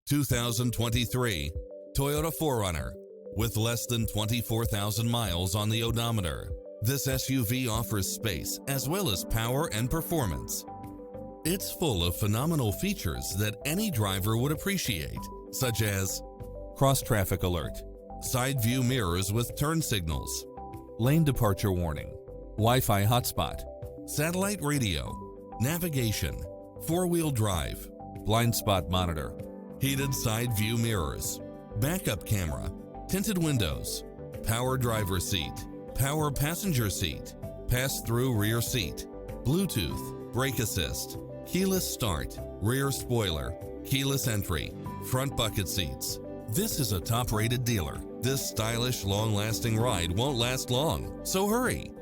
2023 Toyota 4Runner. With less than 24,000 miles on the odometer, this SUV offers space as well as power and performance. It's full of phenomenal features that any driver would appreciate, such as cross-traffic alert, side view mirrors with turn signals, lane departure warning, Wi-Fi hotspot, satellite radio, navigation, four-wheel drive, blind spot monitor, heated side view mirrors, backup camera, tinted windows, power driver seat, power passenger seat, pass-through rear seat, Bluetooth, brake assist, keyless start, rear spoiler, keyless entry, front bucket seats. This is a top-rated dealer. This stylish, long-lasting ride won't last long, so hurry.